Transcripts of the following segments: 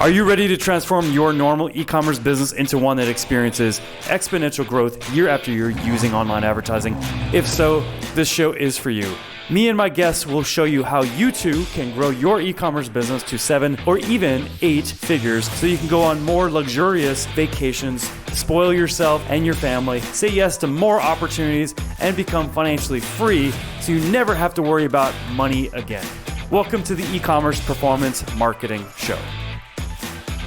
Are you ready to transform your normal e-commerce business into one that experiences exponential growth year after year using online advertising? If so, this show is for you. Me and my guests will show you how you too can grow your e-commerce business to 7 or even 8 figures so you can go on more luxurious vacations, spoil yourself and your family, say yes to more opportunities, and become financially free so you never have to worry about money again. Welcome to the E-commerce Performance Marketing Show.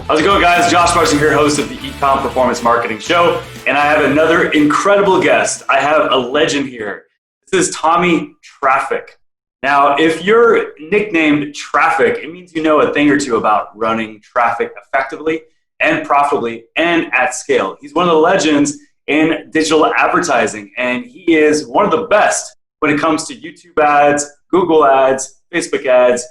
How's it going, guys? Josh Marcy here, host of the E-com Performance Marketing Show, and I have another incredible guest. I have a legend here. This is Tommie Traffic. Now, if you're nicknamed Traffic, it means you know a thing or two about running traffic effectively and profitably and at scale. He's one of the legends in digital advertising, and he is one of the best when it comes to YouTube ads, Google ads, Facebook ads,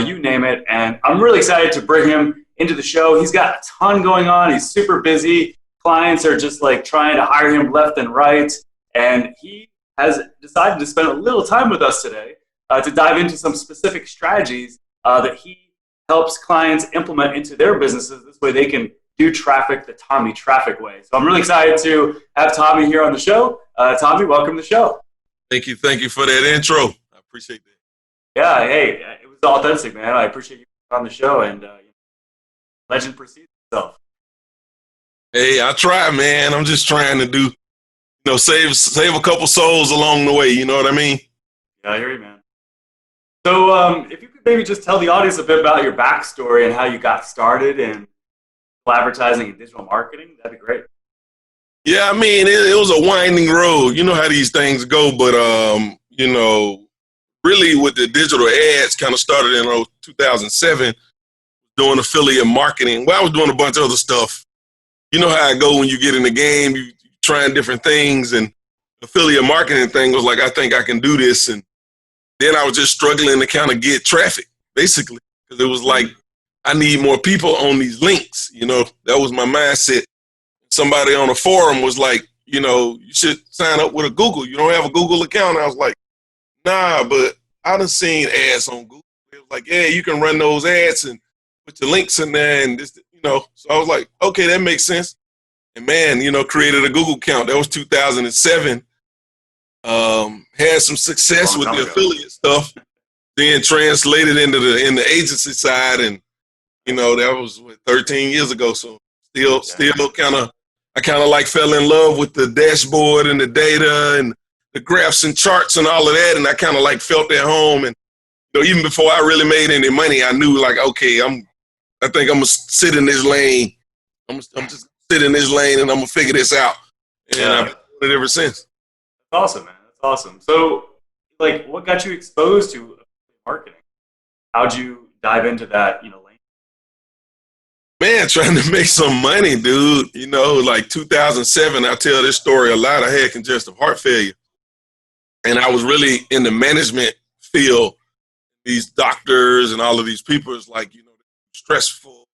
you name it. And I'm really excited to bring him into the show. He's got a ton going on. He's super busy. Clients are just like trying to hire him left and right. And he has decided to spend a little time with us today to dive into some specific strategies that he helps clients implement into their businesses. This way they can do traffic the Tommie Traffic way. So I'm really excited to have Tommie here on the show. Tommie, welcome to the show. Thank you. Thank you for that intro. I appreciate that. Yeah, hey, it was authentic, man. I appreciate you on the show, and legend precedes itself. Hey, I try, man. I'm just trying to save a couple souls along the way. You know what I mean? Yeah, I hear you, man. So if you could maybe just tell the audience a bit about your backstory and how you got started in advertising and digital marketing, that'd be great. Yeah, I mean, it was a winding road. You know how these things go, but, really with the digital ads kind of started in 2007, doing affiliate marketing. Well, I was doing a bunch of other stuff. You know how I go when you get in the game, you trying different things, and affiliate marketing thing was like, I think I can do this. And then I was just struggling to kind of get traffic, basically, because it was like, I need more people on these links. You know, that was my mindset. Somebody on a forum was like, you should sign up with a Google. You don't have a Google account? I was like, nah, but I done seen ads on Google. It was like, yeah, you can run those ads and put your links in there and this, So I was like, okay, that makes sense. And man, created a Google account. That was 2007. Had some success with the affiliate stuff. Then translated into the agency side, and that was 13 years ago. So still I kind of like fell in love with the dashboard and the data and the graphs and charts and all of that, and I kind of like felt at home. And even before I really made any money, I knew like, okay, I think I'm gonna sit in this lane. I'm just sit in this lane, and I'm gonna figure this out. And I've been doing it ever since. That's awesome, man. That's awesome. So, like, what got you exposed to marketing? How'd you dive into that, lane? Man, trying to make some money, dude. Like 2007, I tell this story a lot. I had congestive heart failure, and I was really in the management field. These doctors and all of these people is like, stressful.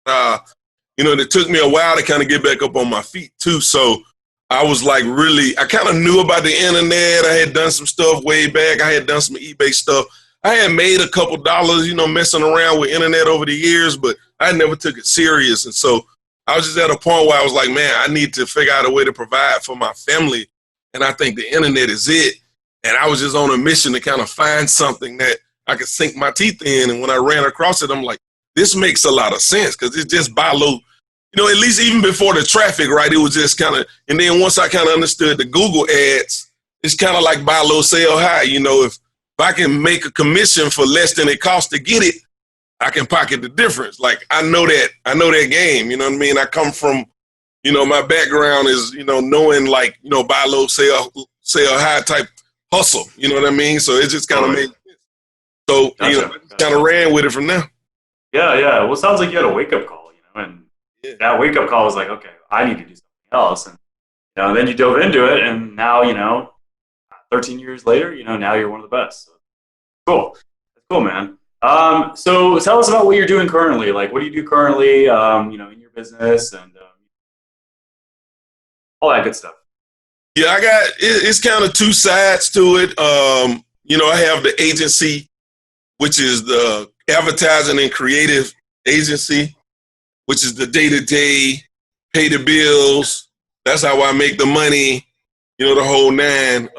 It took me a while to kind of get back up on my feet too. So I was like I kind of knew about the internet. I had done some stuff way back. I had done some eBay stuff. I had made a couple dollars, messing around with internet over the years, but I never took it serious. And so I was just at a point where I was like, man, I need to figure out a way to provide for my family. And I think the internet is it. And I was just on a mission to kind of find something that I could sink my teeth in. And when I ran across it, I'm like, this makes a lot of sense because it's just buy low. At least even before the traffic, right, it was just kind of, and then once I kind of understood the Google ads, it's kind of like buy low, sell high. If I can make a commission for less than it costs to get it, I can pocket the difference. Like, I know that game, you know what I mean? I come from, my background is, knowing like, buy low, sell high type hustle, you know what I mean? So it just kind of made sense. So, kind of ran with it from there. Yeah. Well, it sounds like you had a wake-up call, and that wake-up call was like, okay, I need to do something else. And, then you dove into it, and now, 13 years later, now you're one of the best. So, cool. That's cool, man. So tell us about what you're doing currently. Like, what do you do currently, in your business and all that good stuff? Yeah, it's kind of two sides to it. I have the agency, which is the advertising and creative agency. which is the day-to-day, pay the bills. That's how I make the money, the whole nine.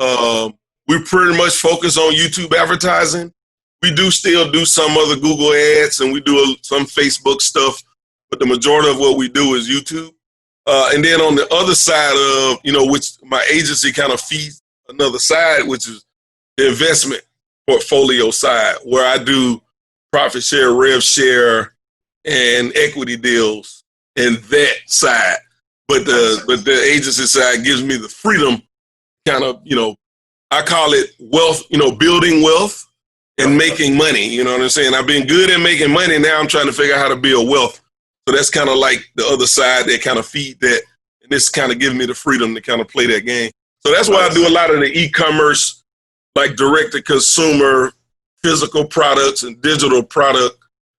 We pretty much focus on YouTube advertising. We do still do some other Google ads, and we do some Facebook stuff, but the majority of what we do is YouTube. And then on the other side of, which my agency kind of feeds another side, which is the investment portfolio side, where I do profit share, rev share, and equity deals in that side. But the agency side gives me the freedom, kind of, I call it wealth, building wealth and making money. You know what I'm saying? I've been good at making money. Now I'm trying to figure out how to build wealth. So that's kind of like the other side that kind of feed that. And this kind of gives me the freedom to kind of play that game. So that's why I do a lot of the e-commerce, like direct-to-consumer, physical products and digital product.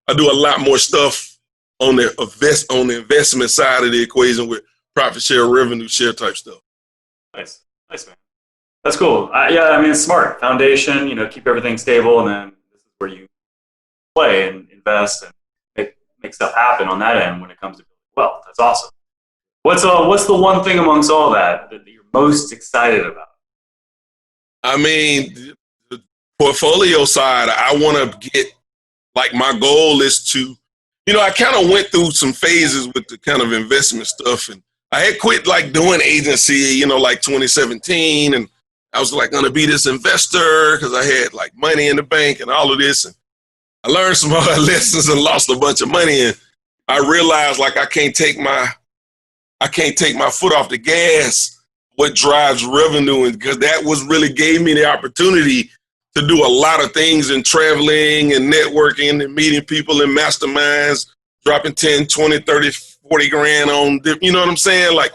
I do a lot more stuff on the investment side of the equation with profit share, revenue share type stuff. Nice, man. That's cool. It's smart. Foundation, keep everything stable, and then this is where you play and invest and make stuff happen on that end when it comes to wealth. That's awesome. What's the one thing amongst all that you're most excited about? I mean, the portfolio side, I want to get, like, my goal is to, I kind of went through some phases with the kind of investment stuff, and I had quit, like, doing agency, like 2017, and I was, like, going to be this investor because I had, like, money in the bank and all of this, and I learned some hard lessons and lost a bunch of money, and I realized, like, I can't take my foot off the gas. What drives revenue, and because that was really gave me the opportunity to do a lot of things in traveling and networking and meeting people in masterminds, dropping 10, 20, 30, 40 grand on, you know what I'm saying? Like,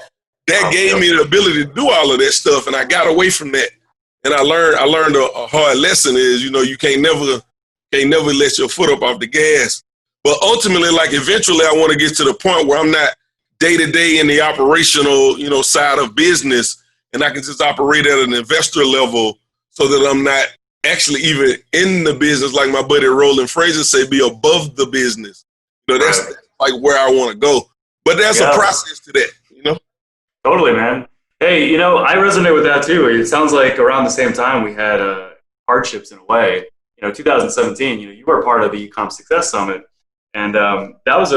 that gave me the ability to do all of that stuff, and I got away from that. And I learned a hard lesson is, you can't never let your foot up off the gas. But ultimately, like, eventually I want to get to the point where I'm not day-to-day in the operational, side of business, and I can just operate at an investor level so that I'm not actually even in the business, like my buddy Roland Fraser say, be above the business. That's like where I want to go. But there's a process to that, Totally, man. Hey, I resonate with that too. It sounds like around the same time we had hardships in a way. 2017, you were part of the Ecom Success Summit, and that was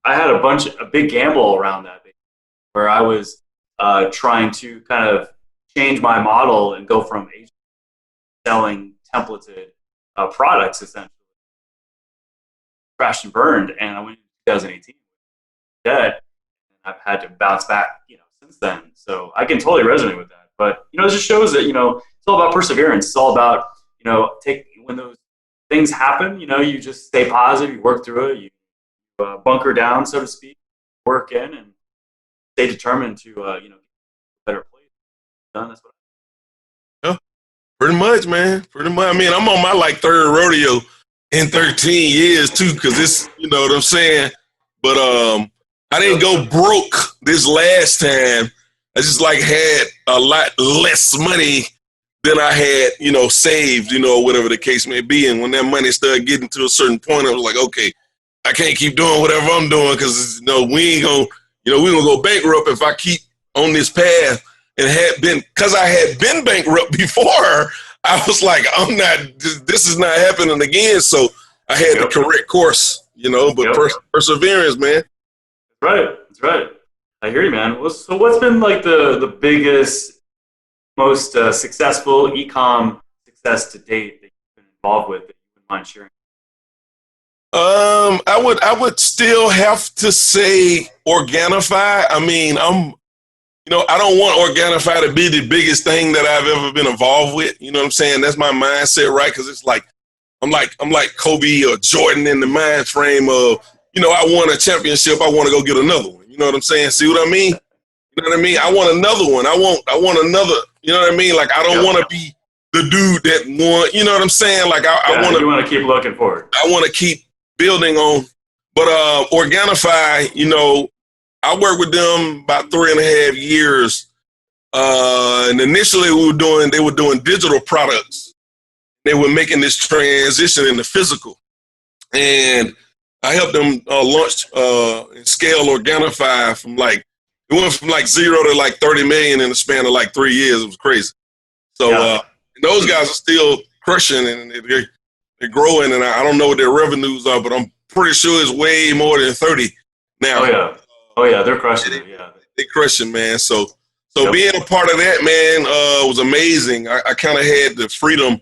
I had a big gamble around that, where I was trying to kind of change my model and go from selling templated products, essentially, crashed and burned, and I went in 2018 debt, and I've had to bounce back, since then. So I can totally resonate with that. But it just shows that it's all about perseverance. It's all about when those things happen, you just stay positive, you work through it, you bunker down, so to speak, work in, and stay determined to a better place. That's what. Yeah, pretty much, man. Pretty much. I mean, I'm on my like third rodeo in 13 years too, because it's what I'm saying. But I didn't go broke this last time. I just like had a lot less money than I had, saved, whatever the case may be. And when that money started getting to a certain point, I was like, okay, I can't keep doing whatever I'm doing because we ain't gonna, we're gonna go bankrupt if I keep on this path. And because I had been bankrupt before, I was like, this is not happening again. So I had the correct course, but perseverance, man. That's right. I hear you, man. So what's been like the biggest, most successful e-com success to date that you've been involved with that you wouldn't mind sharing? I would still have to say Organifi. I mean, I don't want Organifi to be the biggest thing that I've ever been involved with. You know what I'm saying? That's my mindset, right? Because it's like I'm like Kobe or Jordan in the mind frame of, I won a championship, I want to go get another one. You know what I'm saying? See what I mean? You know what I mean? I want another one. I want another. You know what I mean? Like, I don't want to be the dude that won. You know what I'm saying? Like, I want to. You want to keep looking forward. I want to keep building on. But Organifi, I worked with them about 3.5 years. And initially they were doing digital products. They were making this transition into physical. And I helped them launch and scale Organifi from it went from 0 to 30 million in the span of 3 years. It was crazy. So those guys are still crushing and they're growing, and I don't know what their revenues are, but I'm pretty sure it's way more than 30 now. Oh yeah, they're crushing it. Yeah, they're crushing, man. So being a part of that, man, was amazing. I kind of had the freedom,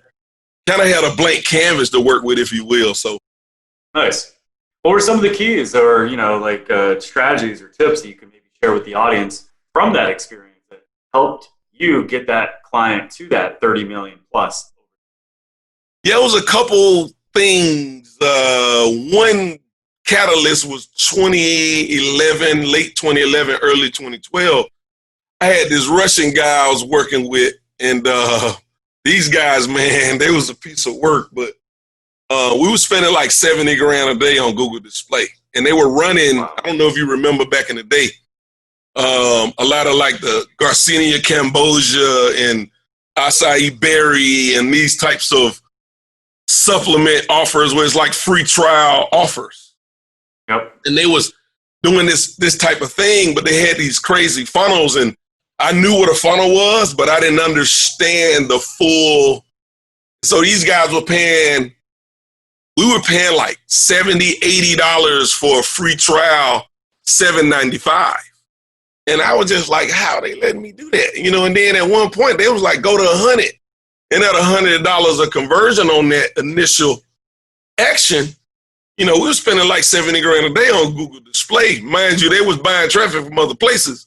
kind of had a blank canvas to work with, if you will. So nice. What were some of the keys, or strategies or tips that you could maybe share with the audience from that experience that helped you get that client to that 30 million plus? Yeah, it was a couple things. One catalyst was 2011, late 2011, early 2012. I had this Russian guy I was working with, and these guys, man, they was a piece of work, but we were spending $70 grand a day on Google Display, and they were running, I don't know if you remember back in the day, a lot of the Garcinia Cambogia and acai berry and these types of supplement offers where it's free trial offers. Yep. And they was doing this type of thing, but they had these crazy funnels, and I knew what a funnel was, but I didn't understand the full. So these guys were paying, we were paying $70, $80 for a free trial, $7.95. And I was just how are they letting me do that? And then at one point they was go to 100. And at $100 a conversion on that initial action, we were spending 70 grand a day on Google Display. Mind you, they was buying traffic from other places.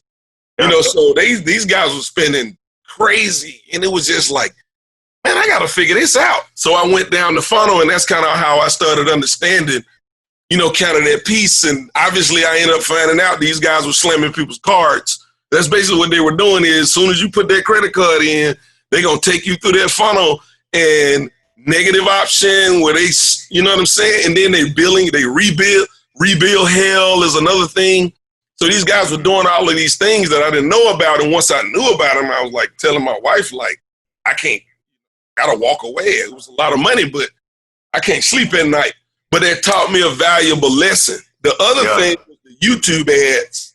So these guys were spending crazy. And it was just man, I got to figure this out. So I went down the funnel, and that's kind of how I started understanding, kind of that piece. And obviously I ended up finding out these guys were slamming people's cards. That's basically what they were doing is as soon as you put that credit card in, they're going to take you through that funnel and negative option where they, you know what I'm saying? And then they rebuild hell is another thing. So these guys were doing all of these things that I didn't know about. And once I knew about them, I was telling my wife, I gotta walk away. It was a lot of money, but I can't sleep at night. But it taught me a valuable lesson. The other thing was the YouTube ads.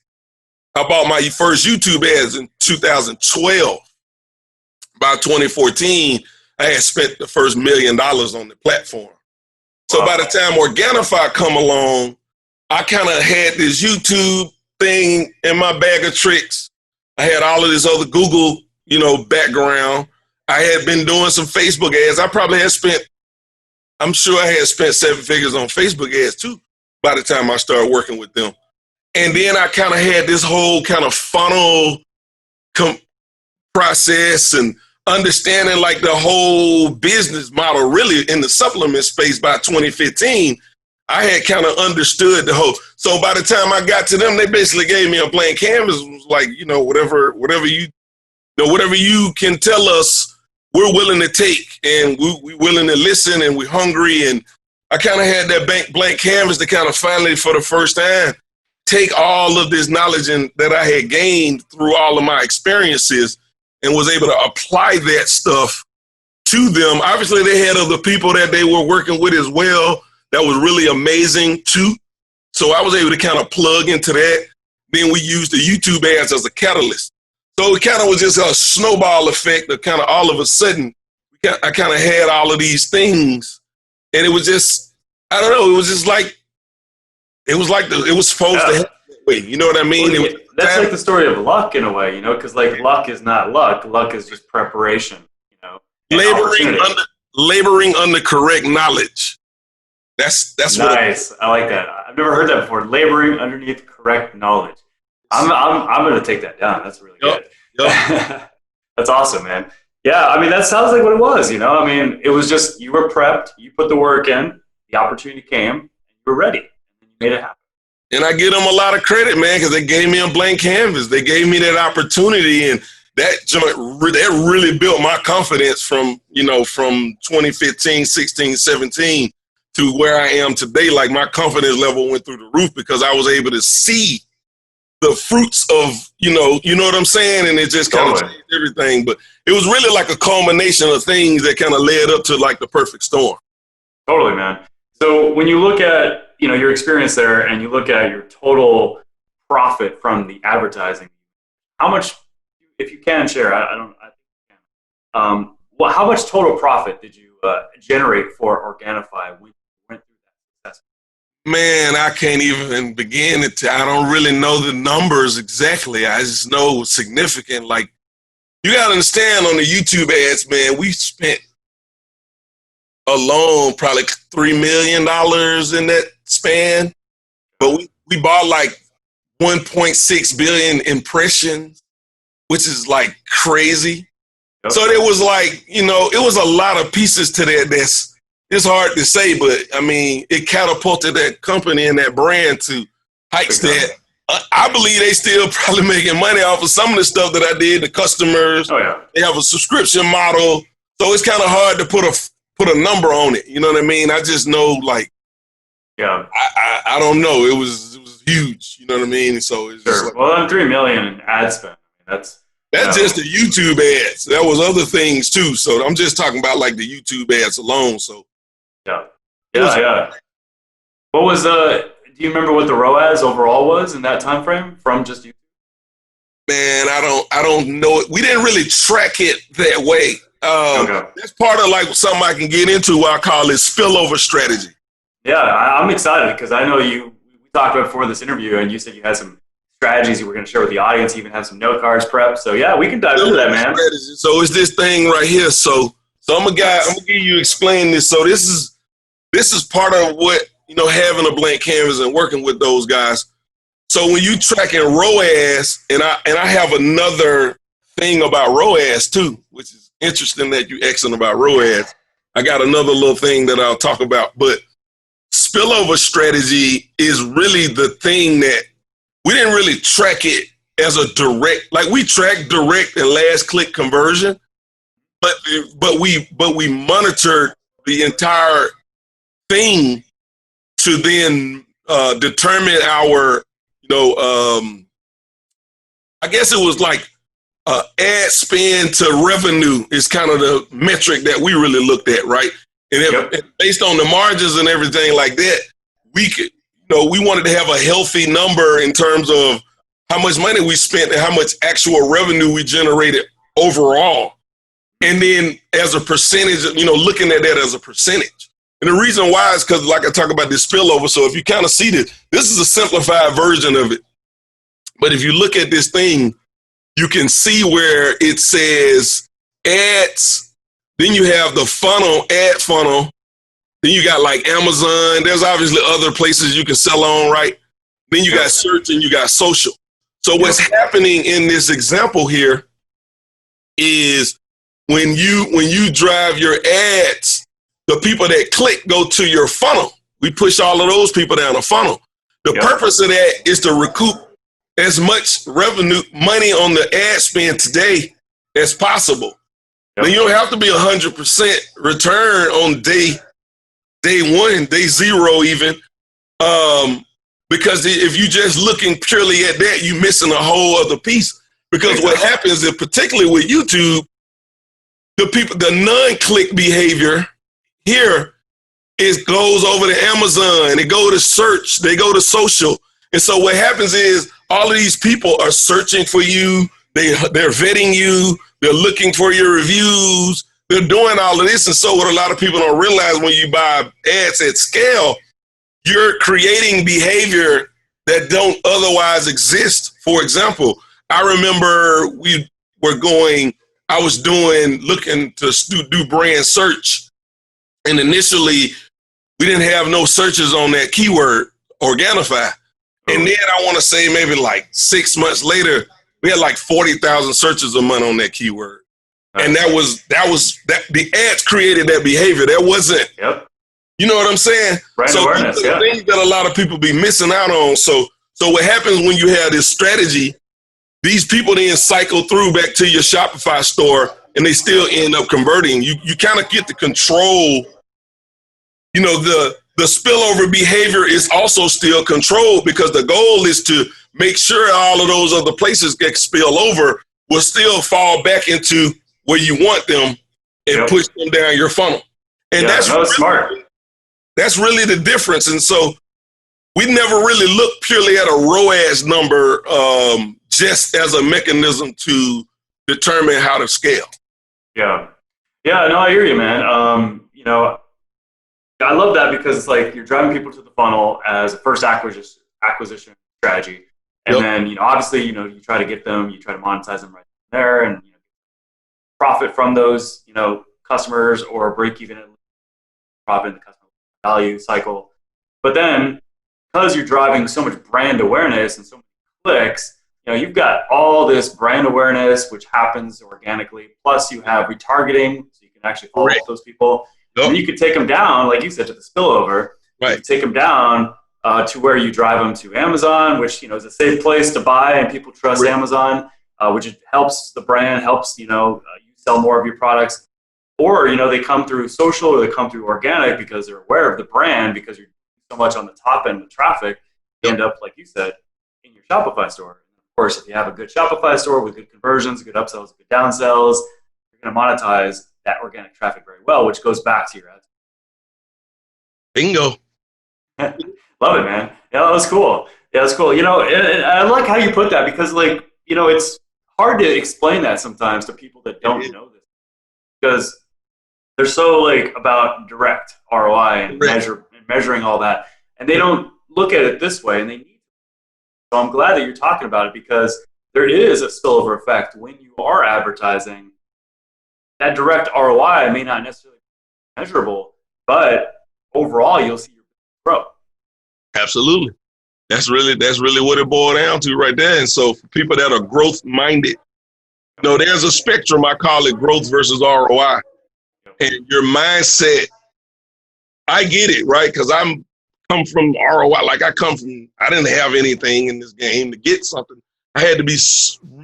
I bought my first YouTube ads in 2012. By 2014, I had spent the first $1 million on the platform. So by the time Organifi come along, I kind of had this YouTube thing in my bag of tricks. I had all of this other Google, background. I had been doing some Facebook ads. I'm sure I had spent 7 figures on Facebook ads too by the time I started working with them. And then I kind of had this whole kind of funnel process and understanding the whole business model really in the supplement space by 2015. I had kind of understood the whole. So by the time I got to them, they basically gave me a blank canvas. It was whatever you can tell us, we're willing to take, and we're willing to listen, and we're hungry. And I kind of had that blank canvas to kind of finally, for the first time, take all of this knowledge that I had gained through all of my experiences and was able to apply that stuff to them. Obviously, they had other people that they were working with as well. That was really amazing too. So I was able to kind of plug into that. Then we used the YouTube ads as a catalyst. So it kind of was just a snowball effect of kind of all of a sudden, I kind of had all of these things. And it was just, I don't know, it was just it was supposed to happen that way. You know what I mean? Well, that's the story of luck in a way, because luck is not luck. Luck is just preparation, Laboring under correct knowledge. That's nice. I like that. I've never heard that before. Laboring underneath correct knowledge. I'm going to take that down. That's really good. Yep. That's awesome, man. Yeah, I mean, that sounds like what it was, I mean, it was just, you were prepped, you put the work in, the opportunity came, and you were ready, and you made it happen. And I give them a lot of credit, man, because they gave me a blank canvas. They gave me that opportunity, and that really built my confidence from 2015, 16, 17 to where I am today. My confidence level went through the roof because I was able to see the fruits of, you know what I'm saying? And it just kind of changed everything. But it was really a culmination of things that kind of led up to the perfect storm. Totally, man. So when you look at, your experience there, and you look at your total profit from the advertising, how much, if you can share, I think you can. Well, how much total profit did you generate for Organifi when you went through that success? Man, I can't even begin I don't really know the numbers exactly. I just know significant. Like, you got to understand, on the YouTube ads, man, we spent alone probably $3 million in that span. But we bought like 1.6 billion impressions, which is like crazy. Yep. So there was like, it was a lot of pieces to that it's hard to say, but I mean, it catapulted that company and that brand to heights that I believe they still probably making money off of some of the stuff that I did. The customers, they have a subscription model, so it's kind of hard to put a number on it. You know what I mean? I just know, like, I don't know. It was huge. You know what I mean? So it's just like, well, on $3 million in ad spend, that's just the YouTube ads. There was other things too. So I'm just talking about like the YouTube ads alone. So. Yeah. What was do you remember what the ROAS overall was in that time frame from just YouTube? Man, I don't know it. We didn't really track it that way. That's part of like something I can get into, what I call this spillover strategy. Yeah, I'm excited because I know we talked about before this interview, and you said you had some strategies you were going to share with the audience. You even have some note cards prepped. So yeah, we can dive into that, man. Strategy. So it's this thing right here. So I'm gonna explain this. So this is part of what, having a blank canvas and working with those guys. So when you tracking ROAS, and I have another thing about ROAS too, which is interesting that you asking about ROAS. I got another little thing that I'll talk about, but spillover strategy is really the thing that we didn't really track it as a direct, like we track direct and last click conversion. But we monitored the entire thing to then determine our, I guess it was like ad spend to revenue is kind of the metric that we really looked at, right? And based on the margins and everything like that, we could, we wanted to have a healthy number in terms of how much money we spent and how much actual revenue we generated overall. And then as a percentage, looking at that as a percentage. And the reason why is because, like I talk about this spillover, so if you kind of see this is a simplified version of it. But if you look at this thing, you can see where it says ads, then you have the ad funnel, then you got like Amazon, there's obviously other places you can sell on, right? Then you got search and you got social. So what's happening in this example here is when you drive your ads, the people that click go to your funnel. We push all of those people down the funnel. The purpose of that is to recoup as much revenue, money on the ad spend today as possible. Now, you don't have to be 100% return on day one, day zero even, because if you're just looking purely at that, you're missing a whole other piece. Because what happens is, particularly with YouTube, the non-click behavior here goes over to Amazon, they go to search, they go to social. And so what happens is all of these people are searching for you, they're vetting you, they're looking for your reviews, they're doing all of this. And so what a lot of people don't realize, when you buy ads at scale, you're creating behavior that don't otherwise exist. For example, I remember I was looking to do brand search. And initially, we didn't have no searches on that keyword, Organifi. And then I want to say maybe like 6 months later, we had like 40,000 searches a month on that keyword. And that was the ads created that behavior. That wasn't, you know what I'm saying? Brand so awareness, these are the things that a lot of people be missing out on. So what happens when you have this strategy, these people then cycle through back to your Shopify store and they still end up converting. You kind of get to control, the spillover behavior is also still controlled, because the goal is to make sure all of those other places get spill over will still fall back into where you want them and push them down your funnel. And that's really, smart. That's really the difference. And so we never really looked purely at a ROAS number just as a mechanism to determine how to scale. Yeah. Yeah, no, I hear you, man. You know, I love that because it's like you're driving people to the funnel as a first acquisition strategy. And then, you know, obviously, you know, you try to get them, you try to monetize them right there and you know, profit from those, you know, customers or break even profit in the customer value cycle. But then because you're driving so much brand awareness and so many clicks, you know, you've got all this brand awareness, which happens organically. Plus you have retargeting, so you can actually follow up those people. And you could take them down, like you said, to the spillover. Right. You take them down to where you drive them to Amazon, which, you know, is a safe place to buy and people trust Amazon, which helps the brand, helps, you know, you sell more of your products. Or, you know, they come through social or they come through organic because they're aware of the brand because you're so much on the top end of traffic. You end up, like you said, in your Shopify store. Of course, if you have a good Shopify store with good conversions, good upsells, good downsells, you're going to monetize that organic traffic very well, which goes back to your ads. Bingo. Love it, man. Yeah, that was cool. Yeah, that's cool. You know, and I like how you put that because, like, you know, it's hard to explain that sometimes to people that don't know this because they're so like about direct ROI and measuring all that, and they don't look at it this way, and they need to. So I'm glad that you're talking about it because there is a spillover effect when you are advertising. That direct ROI may not necessarily be measurable, but overall you'll see your growth. Absolutely. That's really what it boiled down to right there. And so for people that are growth minded, you know, there's a spectrum. I call it growth versus ROI. And your mindset, I get it, right? Because I'm come from ROI. Like I didn't have anything in this game to get something. I had to be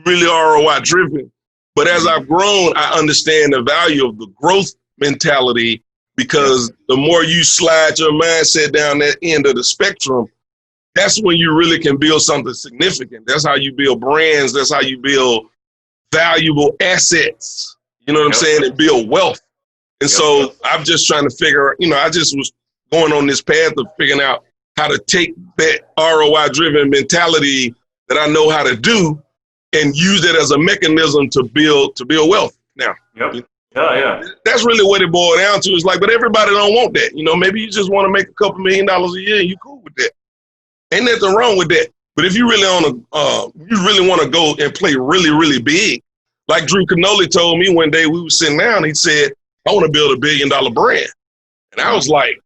really ROI driven. But as I've grown, I understand the value of the growth mentality because the more you slide your mindset down that end of the spectrum, that's when you really can build something significant. That's how you build brands. That's how you build valuable assets. You know what I'm saying? And build wealth. And so I'm just trying to figure, you know, I just was going on this path of figuring out how to take that ROI driven mentality that I know how to do and use it as a mechanism to build wealth. Now, that's really what it boiled down to. It's like, but everybody don't want that. You know, maybe you just want to make a couple $1 million a year and you cool with that. Ain't nothing wrong with that. But if you really want to go and play really, really big, like Drew Canoli told me one day we were sitting down, he said, I want to build $1 billion brand. And I was like,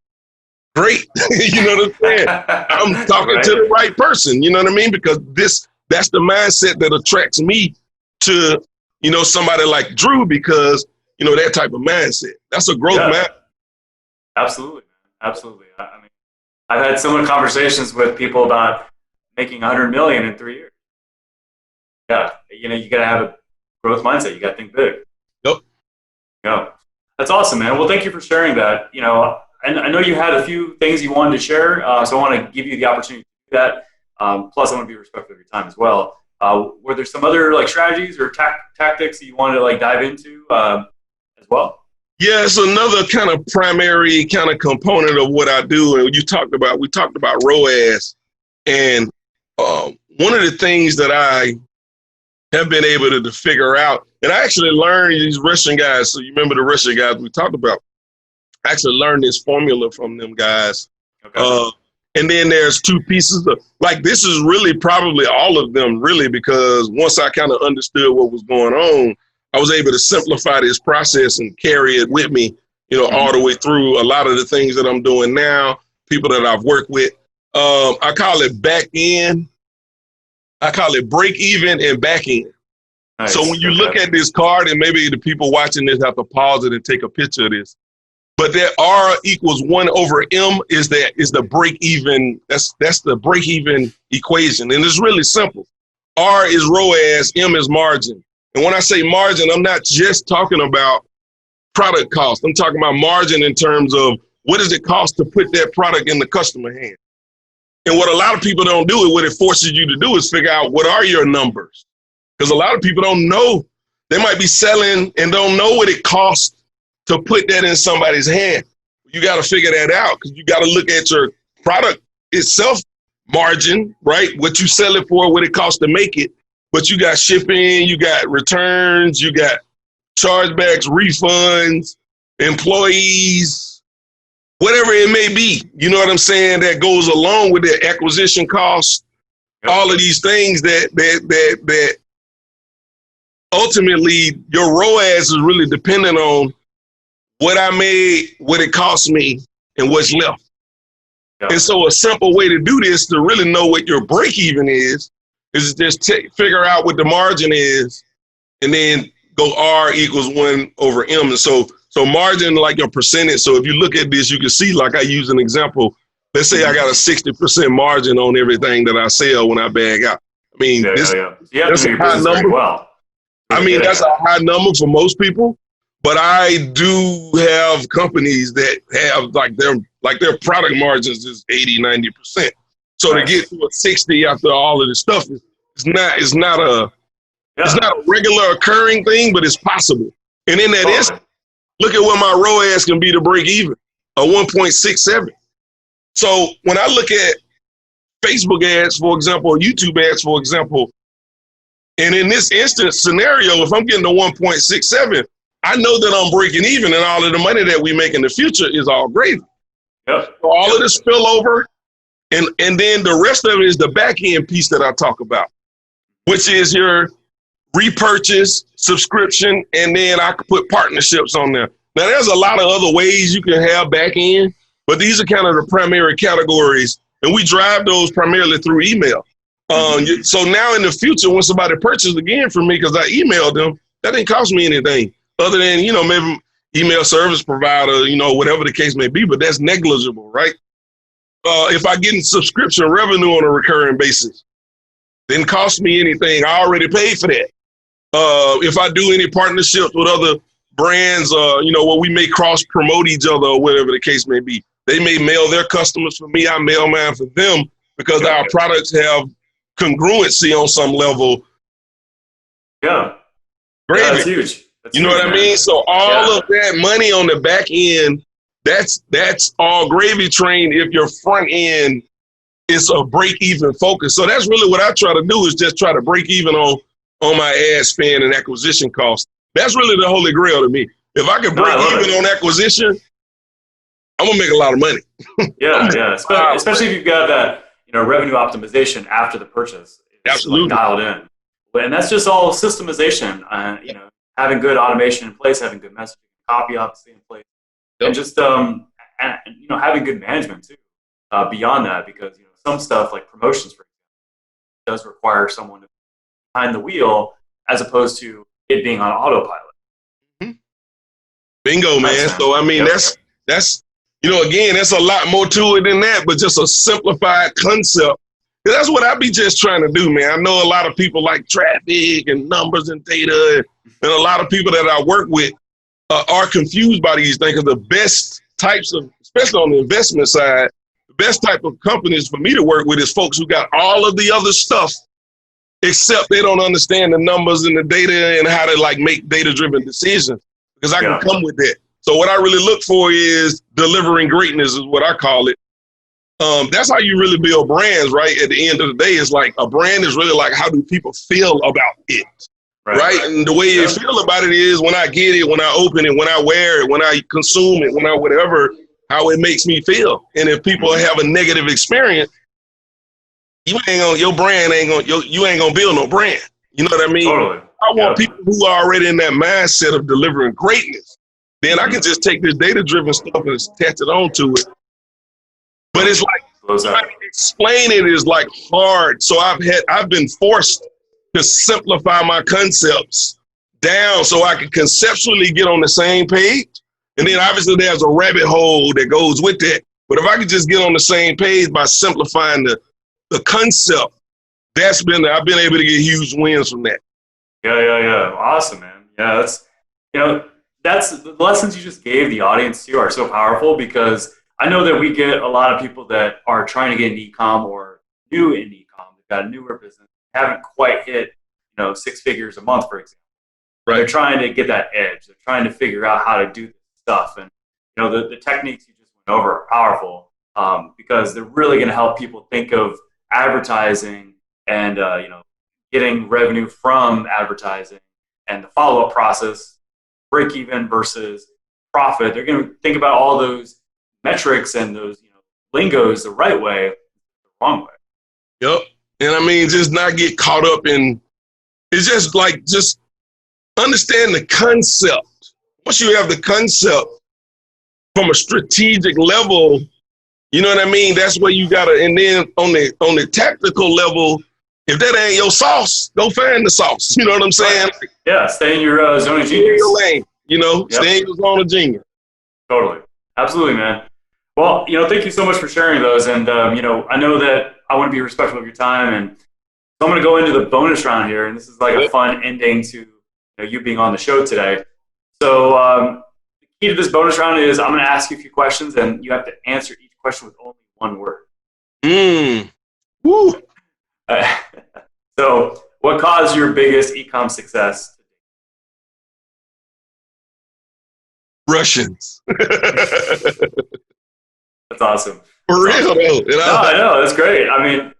great. You know what I'm saying? I'm talking to the right person. You know what I mean? Because that's the mindset that attracts me to, you know, somebody like Drew because, you know, that type of mindset. That's a growth mindset. Absolutely. Absolutely. I mean, I've had similar conversations with people about making 100 million in 3 years. Yeah. You know, you got to have a growth mindset. You got to think big. Yep. Yeah. That's awesome, man. Well, thank you for sharing that. You know, and I know you had a few things you wanted to share, so I want to give you the opportunity to do that. Plus, I want to be respectful of your time as well. Were there some other like strategies or tactics that you wanted to like dive into as well? Yeah, it's another kind of primary kind of component of what I do. And we talked about ROAS, and one of the things that I have been able to figure out, and I actually learned these Russian guys. So you remember the Russian guys we talked about? I actually learned this formula from them guys. Okay. And then there's two pieces of, like, this is really probably all of them really, because once I kind of understood what was going on, I was able to simplify this process and carry it with me, you know, all the way through a lot of the things that I'm doing now, people that I've worked with. I call it back end. I call it break even and back end. Nice. So when you look at this card, and maybe the people watching this have to pause it and take a picture of this, but that R equals 1/M is the break even. That's the break even equation. And it's really simple. R is ROAS, M is margin. And when I say margin, I'm not just talking about product cost. I'm talking about margin in terms of what does it cost to put that product in the customer hand. And what a lot of people don't do, what it forces you to do is figure out what are your numbers. Because a lot of people don't know. They might be selling and don't know what it costs to put that in somebody's hand. You got to figure that out because you got to look at your product itself margin, right? What you sell it for, what it costs to make it. But you got shipping, you got returns, you got chargebacks, refunds, employees, whatever it may be. You know what I'm saying? That goes along with the acquisition costs, all of these things that ultimately your ROAS is really dependent on what I made, what it cost me, and what's left. And so a simple way to do this to really know what your break even is just figure out what the margin is and then go R equals 1 over M. And so margin, like your percentage. So if you look at this, you can see, like I use an example. Let's say I got a 60% margin on everything that I sell when I bag out. I mean, that's a high number. Well. I mean, that's a high number for most people. But I do have companies that have like their product margins is 80, 90%. So to get to a 60 after all of this stuff, it's not a regular occurring thing, but it's possible. And in that instant, look at what my ROAS can be to break even, a 1.67. So when I look at Facebook ads, for example, or YouTube ads, for example, and in this instant scenario, if I'm getting to 1.67, I know that I'm breaking even, and all of the money that we make in the future is all gravy. So all of the spillover, and then the rest of it is the back end piece that I talk about, which is your repurchase, subscription, and then I could put partnerships on there. Now, there's a lot of other ways you can have back end, but these are kind of the primary categories, and we drive those primarily through email. So now in the future, when somebody purchases again from me because I emailed them, that didn't cost me anything other than, maybe email service provider, whatever the case may be, but that's negligible, right? If I get subscription revenue on a recurring basis, didn't cost me anything. I already paid for that. If I do any partnerships with other brands, where we may cross promote each other or whatever the case may be, they may mail their customers for me. I mail mine for them because our products have congruency on some level. Yeah. Gravy. That's huge. You know what I mean? So all of that money on the back end, that's all gravy train if your front end is a break-even focus. So that's really what I try to do is just try to break even on my ad spend and acquisition costs. That's really the holy grail to me. If I can break even on acquisition, I'm going to make a lot of money. Yeah. Especially if you've got that revenue optimization after the purchase. Absolutely. Dialed in. And that's just all systemization, having good automation in place, having good messaging, copy obviously in place, and just having good management too. Beyond that, because some stuff like promotions, for example, does require someone to be behind the wheel as opposed to it being on autopilot. Mm-hmm. Bingo, man. So I mean, that's again, there's a lot more to it than that, but just a simplified concept. That's what I be just trying to do, man. I know a lot of people like traffic and numbers and data, and a lot of people that I work with are confused by these things. Because the best types of, especially on the investment side, the best type of companies for me to work with is folks who got all of the other stuff, except they don't understand the numbers and the data and how to make data-driven decisions. Because I can come with that. So what I really look for is delivering greatness is what I call it. That's how you really build brands, right? At the end of the day, it's like a brand is really like, how do people feel about it, right? And the way you feel about it is when I get it, when I open it, when I wear it, when I consume it, when I whatever, how it makes me feel. And if people have a negative experience, you ain't gonna build no brand. You know what I mean? Totally. I want people who are already in that mindset of delivering greatness. Then I can just take this data-driven stuff and attach it onto it. But it's like trying to explain it is like hard. So I've been forced to simplify my concepts down so I can conceptually get on the same page. And then obviously there's a rabbit hole that goes with that. But if I could just get on the same page by simplifying the concept, I've been able to get huge wins from that. Yeah. Awesome, man. Yeah, that's the lessons you just gave the audience too are so powerful, because I know that we get a lot of people that are trying to get into e-com or new in e-com. They've got a newer business, haven't quite hit 6 figures a month, for example. Right. They're trying to get that edge. They're trying to figure out how to do this stuff, and the techniques you just went over are powerful because they're really going to help people think of advertising and getting revenue from advertising and the follow-up process, break even versus profit. They're going to think about all those metrics and those lingos the right way, the wrong way. Yep. And I mean, just not get caught up in, it's just like, just understand the concept. Once you have the concept from a strategic level, you know what I mean? That's where you gotta, and then on the tactical level, if that ain't your sauce, go find the sauce. You know what I'm saying? Right. Yeah, stay in your zone of Stay in genius. your lane, Yep. Stay in your zone of genius. Totally. Absolutely, man. Well, thank you so much for sharing those. And, I know that I want to be respectful of your time. And so I'm going to go into the bonus round here. And this is like a fun ending to you being on the show today. So the key to this bonus round is I'm going to ask you a few questions, and you have to answer each question with only one word. Woo. So what caused your biggest e-com success? Russians. That's awesome. For real, though. No, I know. That's great. I mean,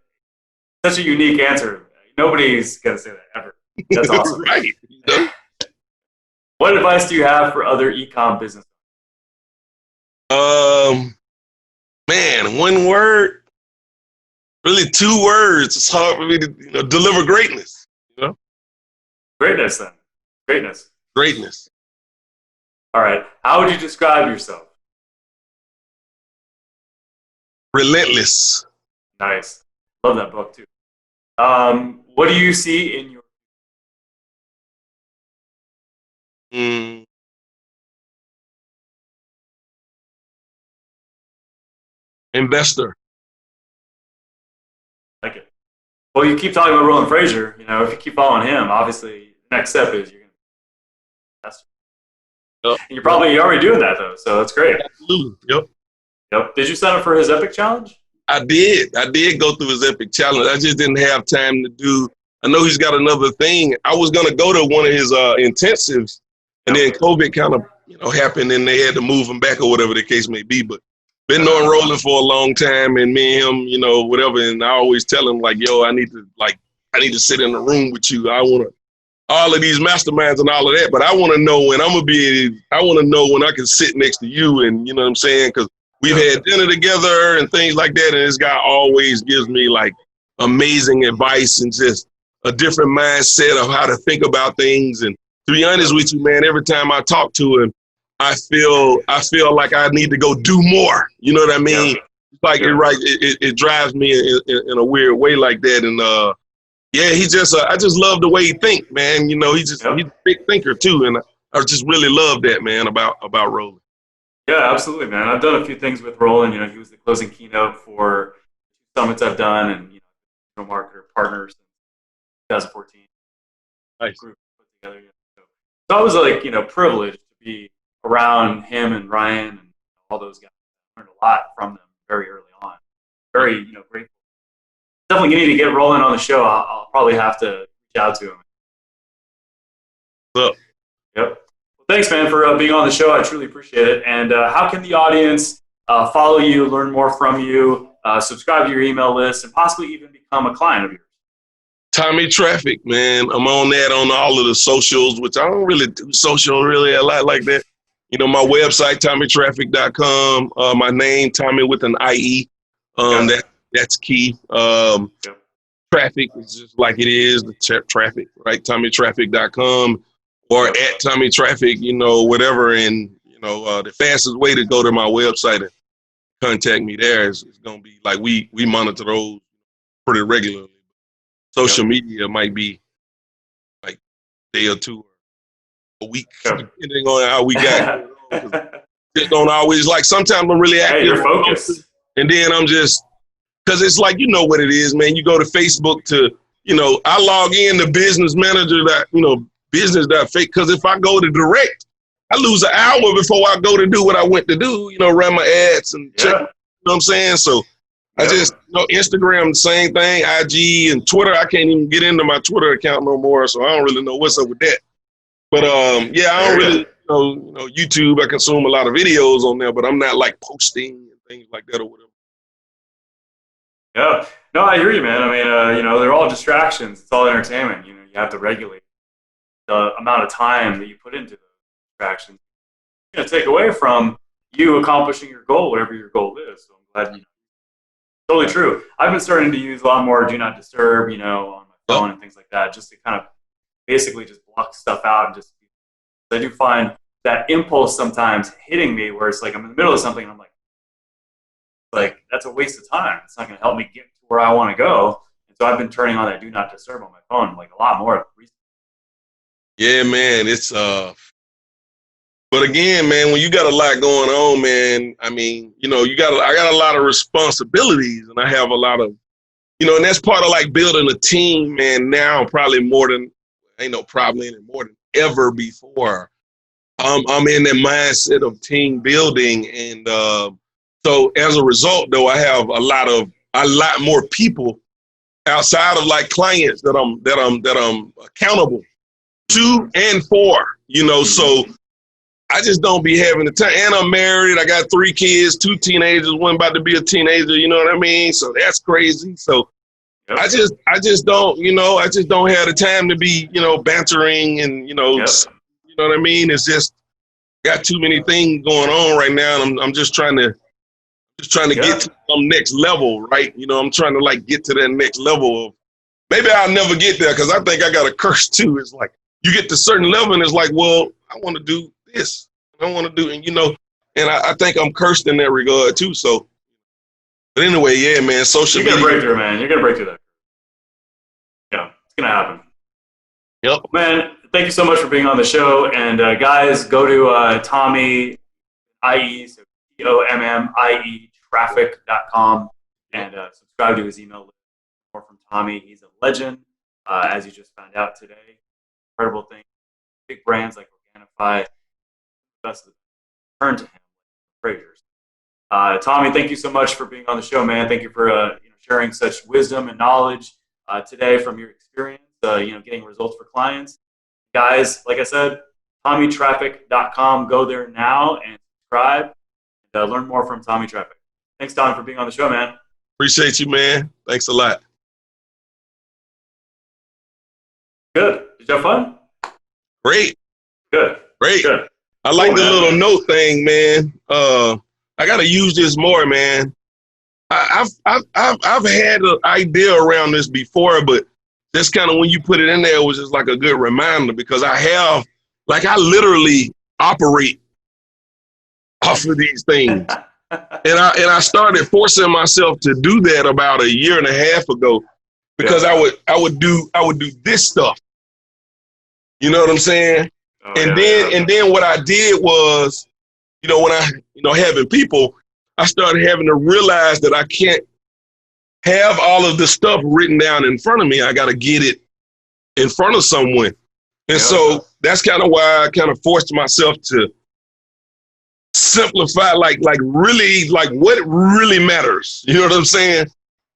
such a unique answer. Nobody's going to say that ever. That's awesome. Right. What advice do you have for other e-com business? Man, one word. Really 2 words. It's hard for me to deliver greatness. Greatness, then. Greatness. Greatness. All right. How would you describe yourself? Relentless. Nice. Love that book, too. What do you see in your... Investor. I like it. Well, you keep talking about Roland Frazier. If you keep following him, obviously, the next step is you're going to invest. Yep. And you're probably already doing that, though, so that's great. Absolutely. Yep. Did you sign up for his Epic Challenge? I did go through his Epic Challenge. I just didn't have time to do. I know he's got another thing. I was gonna go to one of his intensives, and then COVID kind of happened, and they had to move him back or whatever the case may be. But been knowing Roland for a long time, and me and him, whatever. And I always tell him like, yo, I need to sit in a room with you. I want to all of these masterminds and all of that, but I want to know when I want to know when I can sit next to you, and you know what I'm saying? Because we've had dinner together and things like that, and this guy always gives me like amazing advice and just a different mindset of how to think about things. And to be honest with you, man, every time I talk to him, I feel like I need to go do more. You know what I mean? Like you're right, it drives me in a weird way like that. And he just I just love the way he think, man. He's a big thinker too, and I just really love that, man, about Roland. Yeah, absolutely, man. I've done a few things with Roland. He was the closing keynote for summits I've done, and marketer partners in 2014. Nice. Group put together. So I was like, privileged to be around him and Ryan and all those guys. I learned a lot from them very early on. Very, grateful. Definitely need to get Roland on the show. I'll probably have to reach out to him. What's up? Yep. Well, thanks, man, for being on the show. I truly appreciate it. And how can the audience follow you, learn more from you, subscribe to your email list, and possibly even become a client of yours? Tommie Traffic, man. I'm on that on all of the socials, which I don't really do social really a lot like that. My website, TommieTraffic.com. My name, Tommie with an IE. That's key. Traffic is just like it is, the traffic, right? TommieTraffic.com or at Tommie Traffic, whatever. And, the fastest way to go to my website and contact me there is going to be like we monitor those pretty regularly. Social media might be like a day or two or a week, depending on how we got it. Just don't always like. Sometimes I'm really active. Hey, you're focused. And then I'm just, because it's like, what it is, man. You go to Facebook to, I log in to Business Manager business.fake, because if I go to direct, I lose an hour before I go to do what I went to do, run my ads and check, you know what I'm saying? So I just, Instagram, the same thing, IG and Twitter. I can't even get into my Twitter account no more, so I don't really know what's up with that. But I don't really YouTube. I consume a lot of videos on there, but I'm not like posting and things like that or whatever. Yeah. No, I hear you, man. I mean, they're all distractions. It's all entertainment. You have to regulate the amount of time that you put into those distractions. It's going to take away from you accomplishing your goal, whatever your goal is. So I'm glad, totally true. I've been starting to use a lot more do not disturb, on my Yep. phone and things like that, just to kind of basically just block stuff out and just, I do find that impulse sometimes hitting me where it's like I'm in the middle of something and I'm like that's a waste of time. It's not going to help me get to where I want to go. And so I've been turning on that do not disturb on my phone like a lot more recently. Yeah, man. But again, man, when you got a lot going on, man, I mean, I got a lot of responsibilities, and I have a lot of, and that's part of like building a team, man. Now, probably probably any more than ever before. I'm in that mindset of team building, and so as a result, though, I have a lot more people outside of like clients that I'm accountable to and for, so I just don't be having the time. And I'm married. I got 3 kids, 2 teenagers, one about to be a teenager. You know what I mean? So that's crazy. So Yep. I just don't, I just don't have the time to be, bantering and, Yep. you know what I mean? It's just got too many things going on right now. And I'm just trying to get to some next level, right? I'm trying to like get to that next level of, maybe I'll never get there because I think I got a curse too. It's like you get to a certain level and it's like, well, I want to do this. I want to do, and I think I'm cursed in that regard too. So, but anyway, yeah, man, social media. You're going to break through, man. You're going to break through that. Yeah, it's going to happen. Yep. Man, thank you so much for being on the show. And guys, go to Tommie, IE, so TOMMIE traffic.com and subscribe to his email list. More from Tommie. He's a legend, as you just found out today. Incredible thing. Big brands like Organifi, best of turn to him, Fraser's. Tommie, thank you so much for being on the show, man. Thank you for sharing such wisdom and knowledge today from your experience, getting results for clients. Guys, like I said, TommieTraffic.com. Go there now and subscribe and learn more from Tommie Traffic. Thanks, Tommie, for being on the show, man. Appreciate you, man. Thanks a lot. Good. Did you have fun? Great. Good. Great. Good. I like the man. little note thing, man. I got to use this more, man. I've had an idea around this before, but just kind of when you put it in there, it was just like a good reminder because I literally operate off of these things. And I started forcing myself to do that about 1.5 years ago because I would do this stuff. You know what I'm saying? Oh, and then what I did was, when I, having people, I started having to realize that I can't have all of the stuff written down in front of me. I got to get it in front of someone. And so that's kind of why I kind of forced myself to simplify, like really, like what really matters. You know what I'm saying?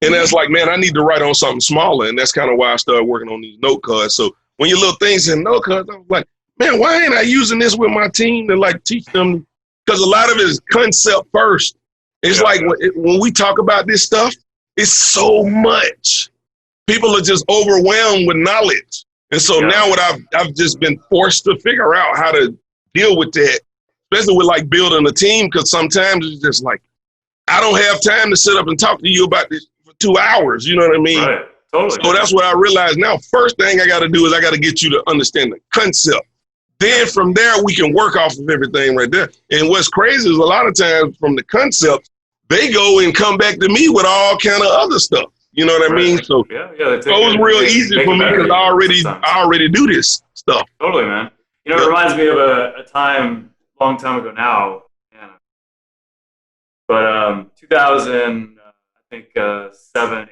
And that's like, man, I need to write on something smaller. And that's kind of why I started working on these note cards. So when your little things in note cards, I was like, man, why ain't I using this with my team to like teach them? Because a lot of it is concept first. It's like when we talk about this stuff, it's so much. People are just overwhelmed with knowledge. And so now what I've just been forced to figure out how to deal with that, especially with like building a team, because sometimes it's just like, I don't have time to sit up and talk to you about this for 2 hours. You know what I mean? Right. Totally. So that's what I realized now. First thing I got to do is I got to get you to understand the concept. Then from there, we can work off of everything right there. And what's crazy is a lot of times from the concept, they go and come back to me with all kind of other stuff. You know what I mean? So, it was real easy for me because I already do this stuff. Totally, man. It reminds me of a time, long time ago now. But 2000, I think 7,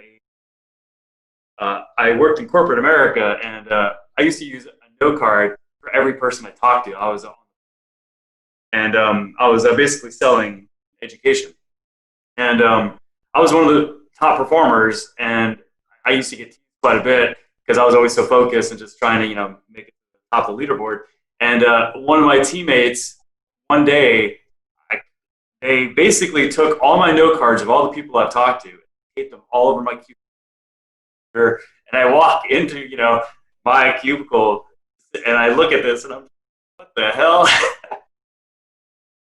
8. I worked in corporate America, and I used to use a note card for every person I talked to. I was basically selling education, and I was one of the top performers, and I used to get teased quite a bit because I was always so focused and just trying to make it to the top of the leaderboard. And one of my teammates, one day, they basically took all my note cards of all the people I've talked to, tape them all over my cubicle. And I walk into, you know, my cubicle and I look at this and I'm, what the hell?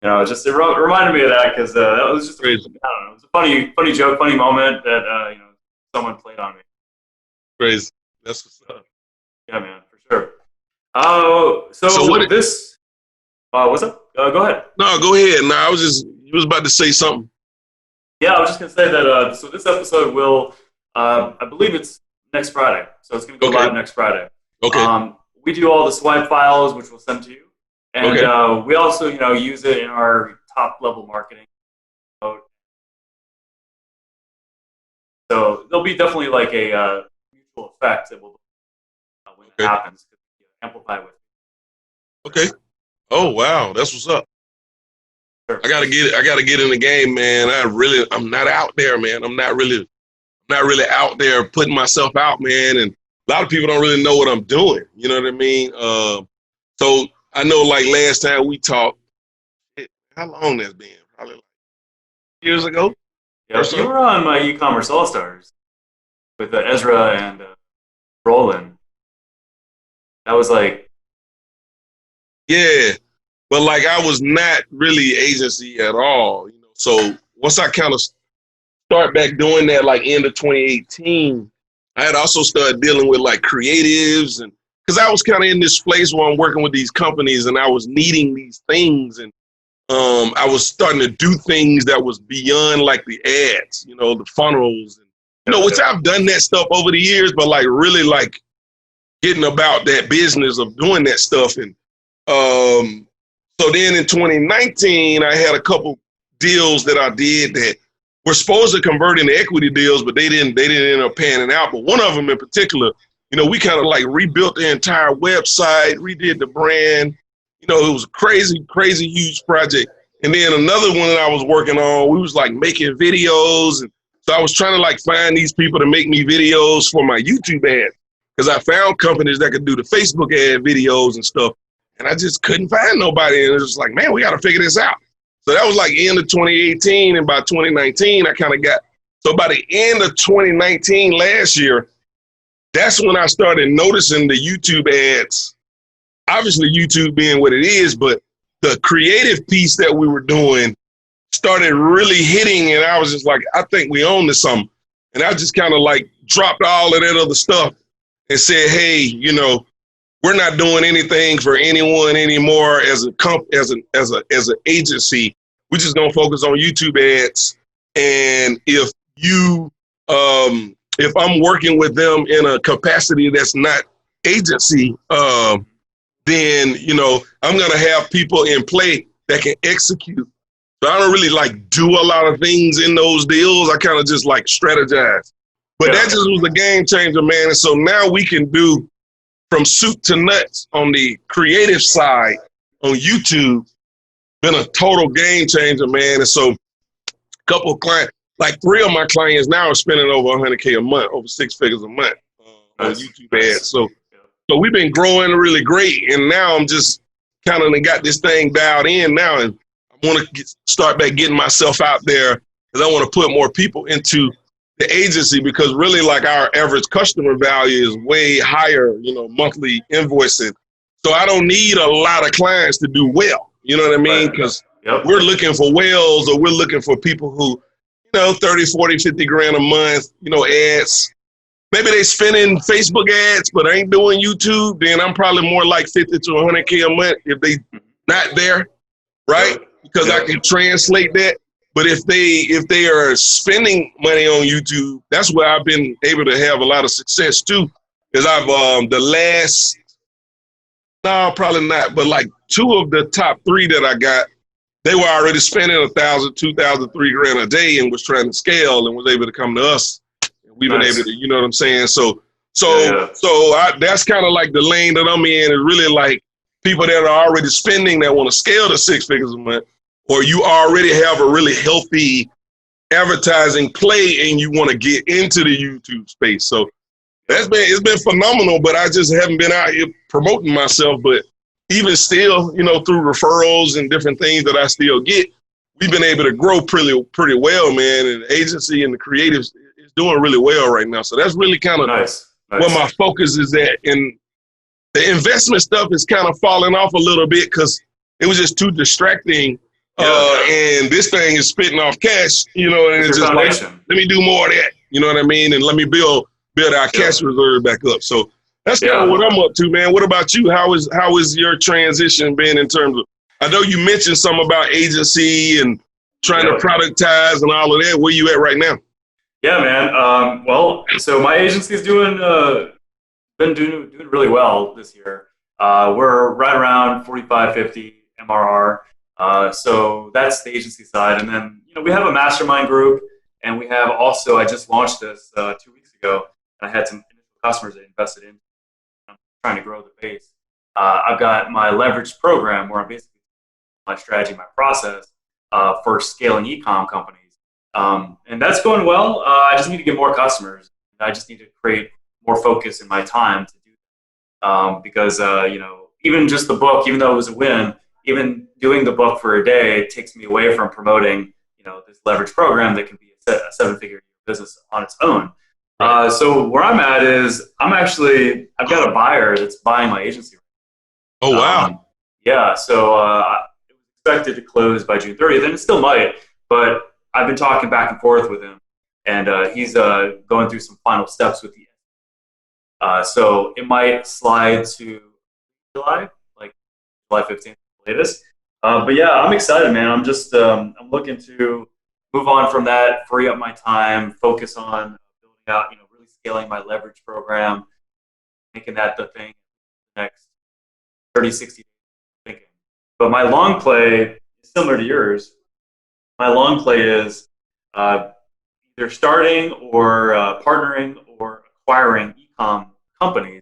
You know, it reminded me of that because that was just, I don't know, it was a funny joke, funny moment that, you know, someone played on me. Crazy. That's what's up. Yeah, man, for sure. So what this, what's up? Go ahead. No, go ahead. No, you was about to say something. Yeah, I was just going to say that, so this episode will, I believe it's next Friday. So it's going to go live next Friday. Okay. We do all the swipe files, which we'll send to you. And we also, you know, use it in our top level marketing mode. So there'll be definitely like a mutual effect that will when it happens. Amplify with. Okay. Oh wow, that's what's up. Sure. I gotta get in the game, man. I'm not out there, man. I'm not really out there putting myself out, man. And a lot of people don't really know what I'm doing. You know what I mean? So I know, like last time we talked, how long that's been? Probably like years ago. Yeah, you were on my e-commerce All Stars with Ezra and Roland. That was like, yeah, but like I was not really agency at all. You know, so once I kind of start back doing that, like end of 2018, I had also started dealing with like creatives, and because I was kind of in this place where I'm working with these companies and I was needing these things, and I was starting to do things that was beyond like the ads, you know, the funnels, and, you know, which I've done that stuff over the years, but like really like getting about that business of doing that stuff. And so then in 2019, I had a couple deals that I did that were supposed to convert into equity deals, but they didn't end up panning out. But one of them in particular, you know, we kind of like rebuilt the entire website, redid the brand. You know, it was a crazy, huge project. And then another one that I was working on, we was like making videos. And so I was trying to like find these people to make me videos for my YouTube ads, because I found companies that could do the Facebook ad videos and stuff. And I just couldn't find nobody. And it was just like, man, we got to figure this out. So that was like end of 2018. And by 2019, I kind of so by the end of 2019 last year, that's when I started noticing the YouTube ads. Obviously, YouTube being what it is, but the creative piece that we were doing started really hitting, and I was just like, I think we own this something. And I just kind of like dropped all of that other stuff and said, hey, you know, we're not doing anything for anyone anymore as an agency. We're just gonna focus on YouTube ads. And if I'm working with them in a capacity that's not agency, then, you know, I'm going to have people in play that can execute. So I don't really like do a lot of things in those deals. I kind of just like strategize. But that just was a game changer, man. And so now we can do from soup to nuts on the creative side on YouTube. Been a total game changer, man. And so a couple of clients, like 3 of my clients now are spending over $100K a month, over 6 figures a month on YouTube ads. So we've been growing really great, and now I'm just kind of got this thing dialed in now, and I want to start back getting myself out there, because I want to put more people into the agency, because really like our average customer value is way higher, you know, monthly invoicing. So I don't need a lot of clients to do well, you know what I mean? Because we're looking for whales, or we're looking for people who, you know, 30, 40, 50 grand a month, you know, ads. Maybe they spending Facebook ads, but ain't doing YouTube. Then I'm probably more like 50 to 100K a month if they not there, right? Because I can translate that. But if they are spending money on YouTube, that's where I've been able to have a lot of success too. Because I've probably not, but like 2 of the top 3 that I got, they were already spending $1,000, $2,000, $3,000 a day and was trying to scale and was able to come to us. We've been able to, you know what I'm saying? So that's kind of like the lane that I'm in, is really like people that are already spending that want to scale to 6 figures a month, or you already have a really healthy advertising play and you want to get into the YouTube space. So it's been phenomenal, but I just haven't been out here promoting myself. But even still, you know, through referrals and different things that I still get, we've been able to grow pretty well, man. And the agency and the creatives, doing really well right now. So that's really kind of where my focus is at. And the investment stuff is kind of falling off a little bit because it was just too distracting. And this thing is spitting off cash, you know, and it's just foundation. Like, let me do more of that, you know what I mean? And let me build our cash reserve back up. So that's kind of what I'm up to, man. What about you? How is your transition been in terms of, I know you mentioned some about agency and trying to productize and all of that. Where you at right now? Yeah, man. Well, so my agency is been doing really well this year. We're right around 45, 50 MRR. So that's the agency side. And then, you know, we have a mastermind group, and we have also, I just launched this 2 weeks ago, and I had some initial customers that invested in. I'm trying to grow the base. I've got my leverage program where I'm basically my strategy, my process for scaling e-com companies. And that's going well. I just need to get more customers. I just need to create more focus in my time to do that. Because, you know, even just the book, even though it was a win, even doing the book for a day takes me away from promoting, you know, this leverage program that can be a seven-figure business on its own. So where I'm at is I've got a buyer that's buying my agency. Oh, wow. Yeah. So it was expected to close by June 30th, and it still might, but I've been talking back and forth with him, and he's going through some final steps with the so it might slide to July, like July 15th latest. But yeah, I'm excited, man. I'm just I'm looking to move on from that, free up my time, focus on building out, you know, really scaling my leverage program, making that the thing next 30, 60 days thinking. But my long play is similar to yours. My long play is either starting or partnering or acquiring e-com companies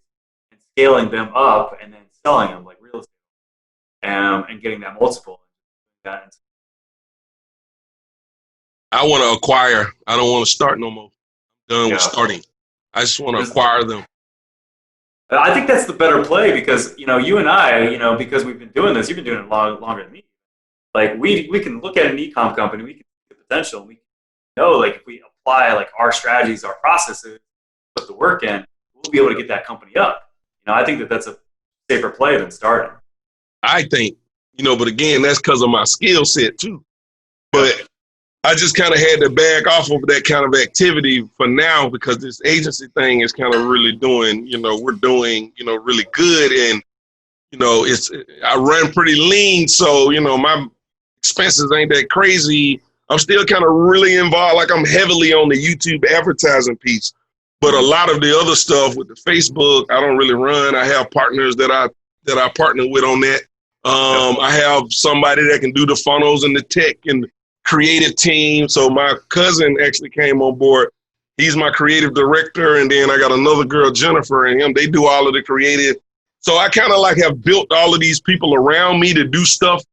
and scaling them up and then selling them like real estate and getting that multiple. I want to acquire. I don't want to start no more. I'm done with starting. I just want to acquire them. I think that's the better play because, you know, you and I, you know, because we've been doing this, you've been doing it longer than me. Like we can look at an e-com company, we can see the potential. We know, like, if we apply like our strategies, our processes, put the work in, we'll be able to get that company up. You know, I think that that's a safer play than starting. I think, you know, but again, that's because of my skill set too. But I just kind of had to back off of that kind of activity for now because this agency thing is kind of really doing, you know, we're doing, you know, really good. And, you know, I run pretty lean. So, you know, my expenses ain't that crazy. I'm still kind of really involved. Like I'm heavily on the YouTube advertising piece, but a lot of the other stuff with the Facebook, I don't really run. I have partners that I partner with on that. I have somebody that can do the funnels and the tech and creative team. So my cousin actually came on board. He's my creative director. And then I got another girl, Jennifer, and him. They do all of the creative. So I kind of like have built all of these people around me to do stuff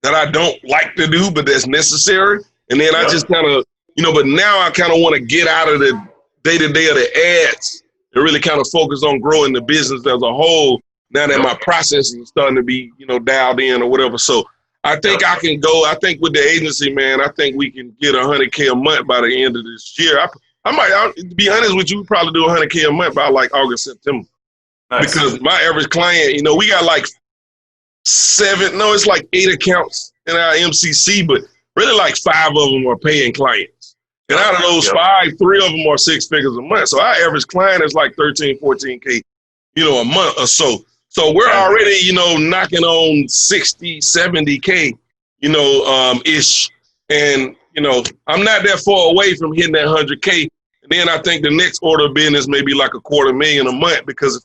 that I don't like to do, but that's necessary. And then I just kind of, you know, but now I kind of want to get out of the day-to-day of the ads and really kind of focus on growing the business as a whole now that my process is starting to be, you know, dialed in or whatever. So I think I can go. I think with the agency, man, I think we can get $100K a month by the end of this year. I might, to be honest with you, probably do $100K a month by like August, September. Nice. Because my average client, you know, we got like it's like 8 accounts in our MCC, but really like 5 of them are paying clients. And out of those 5, 3 of them are 6 figures a month. So our average client is like 13, 14K, you know, a month or so. So we're already, you know, knocking on 60, 70K, you know, ish. And, you know, I'm not that far away from hitting that 100K. And then I think the next order of business may be like $250,000 a month, because if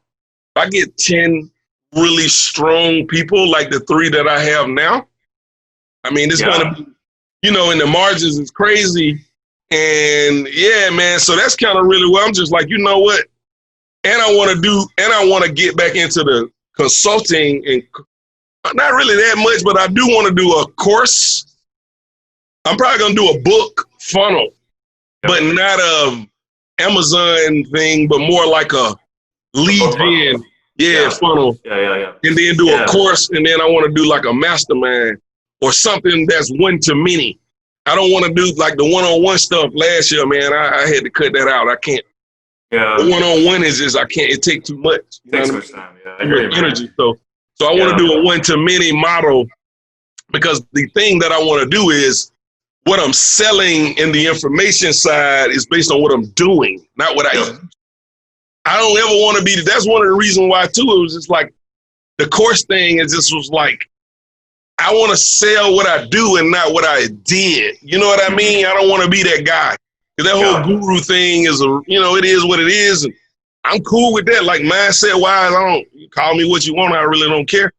I get 10 really strong people like the 3 that I have now, I mean, it's going to be, you know, and the margins is crazy. And yeah, man, so that's kind of really where I'm just like, you know what? And I want to get back into the consulting, and not really that much, but I do want to do a course. I'm probably going to do a book funnel, but not a Amazon thing, but more like a lead gen, funnel. And then do a course, and then I want to do like a mastermind or something that's one to many. I don't want to do like the one-on-one stuff last year, man. I had to cut that out. I can't. Yeah. The one-on-one is just, I can't, it takes too much. It takes too much time, yeah. Too much energy. So I want to do a one-to-many model, because the thing that I want to do is what I'm selling in the information side is based on what I'm doing, not what I don't ever want to be. That's one of the reasons why, too, it was just like the course thing is just was like, I want to sell what I do and not what I did. You know what I mean? I don't want to be that guy. That whole guru thing is, it is what it is. And I'm cool with that. Like, mindset wise, you call me what you want. I really don't care.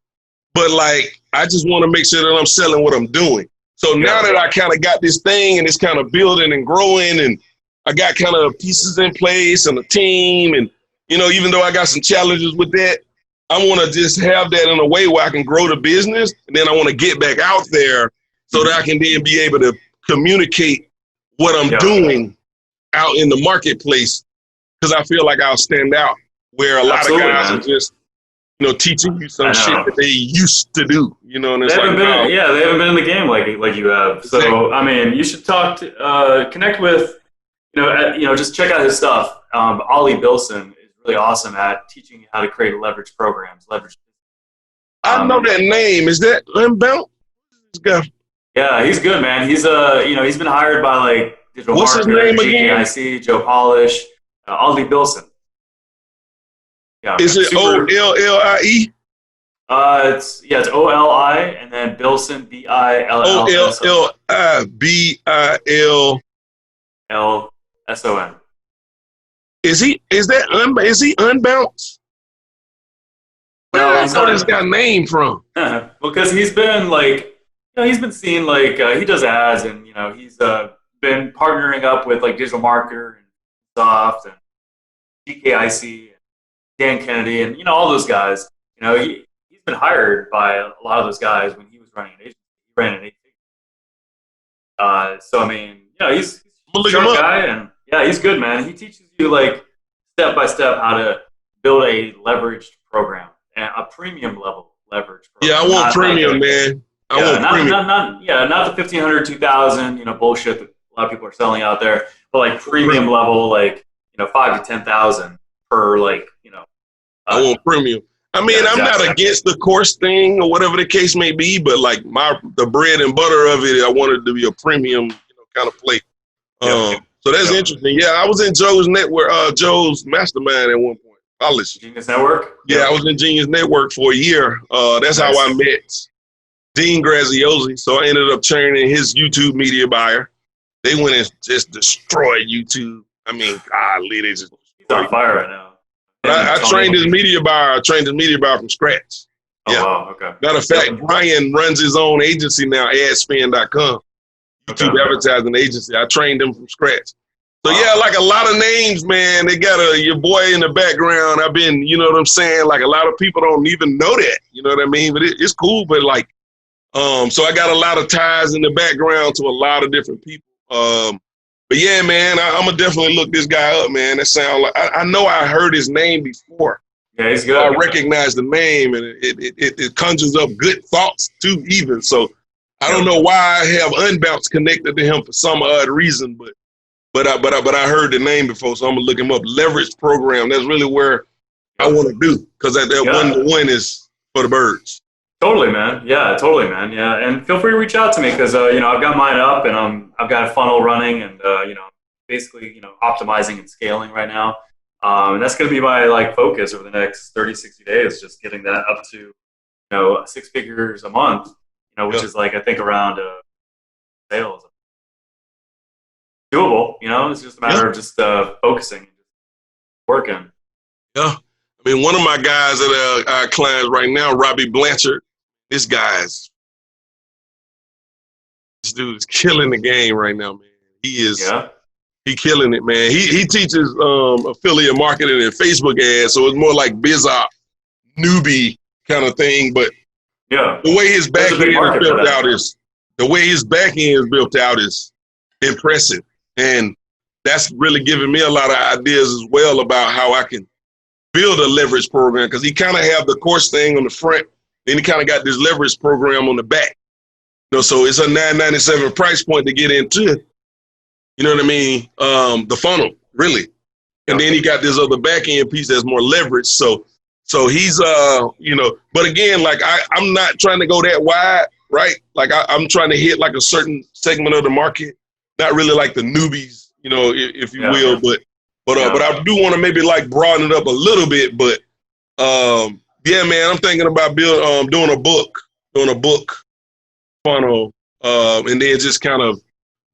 But like, I just want to make sure that I'm selling what I'm doing. So now that I kind of got this thing and it's kind of building and growing, and I got kind of pieces in place and a team, and, even though I got some challenges with that, I want to just have that in a way where I can grow the business. And then I want to get back out there so that I can then be able to communicate what I'm doing out in the marketplace. Because I feel like I'll stand out where a lot of guys are just, teaching you some shit that they used to do, and it's they haven't been in the game like you have. So, exactly. I mean, you should connect with, just check out his stuff. Ollie Bilson is really awesome at teaching you how to create leverage programs. I know that name. Is that Unbound? Yeah, he's good, man. He's he's been hired by like digital What's marketer, his name again? 𝐶, Joe Polish, Ollie Bilson. Yeah, is it OLLIE? It's OLI and then Bilson BILLSON. LSON. Is he unbounced? Where I know this guy name from? Well, because he's been like, he's been seen like he does ads, and he's been partnering up with like digital marketer and Soft and GKIC. Dan Kennedy, and all those guys. He's been hired by a lot of those guys when he was running an agency. He ran an agency. So I mean, he's a sharp guy, and he's good, man. He teaches you like step by step how to build a leveraged program, and a premium level leverage program. Yeah, I want premium, man. I want premium. Not the 1,500, 2,000, bullshit that a lot of people are selling out there, but like premium level, like 5 to 10,000 per like. I want premium. I mean, I'm not against the course thing or whatever the case may be, but like the bread and butter of it, I wanted to be a premium, kind of play. So that's interesting. Yeah, I was in Joe's network, Joe's mastermind at one point. College. Genius Network. Yeah, I was in Genius Network for a year. That's how I met Dean Graziosi. So I ended up training his YouTube media buyer. They went and just destroyed YouTube. I mean, golly, they just. He's on fire right now. I trained his media buyer. I trained his media buyer from scratch. Wow, okay. Matter of fact, Brian runs his own agency now, adspin.com, YouTube advertising agency. I trained him from scratch. So like a lot of names, man, they got your boy in the background. I've been, you know what I'm saying? Like a lot of people don't even know that, you know what I mean? But it's cool, but like, so I got a lot of ties in the background to a lot of different people. But yeah, man, I'm gonna definitely look this guy up, man. That sound like I know I heard his name before. Yeah, he's good. I recognize the name, and it conjures up good thoughts too. Even so, I don't know why I have Unbounce connected to him for some odd reason, but I heard the name before, so I'm gonna look him up. Leverage program. That's really where I want to do, because that 1-to-1 is for the birds. Totally, man. Yeah, totally, man. Yeah, and feel free to reach out to me, because I've got mine up, and I've got a funnel running, and basically optimizing and scaling right now. And that's going to be my focus over the next 30, 60 days, just getting that up to 6 figures a month. Which is I think around sales. Doable. It's just a matter of just focusing, and working. Yeah. I mean, one of my guys that are our clients right now, Robbie Blanchard. This dude is killing the game right now, man. He is. Yeah. He killing it, man. He teaches affiliate marketing and Facebook ads, so it's more like biz op, newbie kind of thing. But the way his back end is built out is impressive, and that's really giving me a lot of ideas as well about how I can build a leverage program, because he kind of have the course thing on the front, then he kind of got this leverage program on the back. So it's a $9.97 price point to get into. You know what I mean? The funnel, really. And then he got this other back end piece that's more leverage. So he's but again, like I'm not trying to go that wide, right? Like I'm trying to hit like a certain segment of the market, not really like the newbies, if you will. But I do want to maybe like broaden it up a little bit. But yeah, man, I'm thinking about doing a book funnel, and then just kind of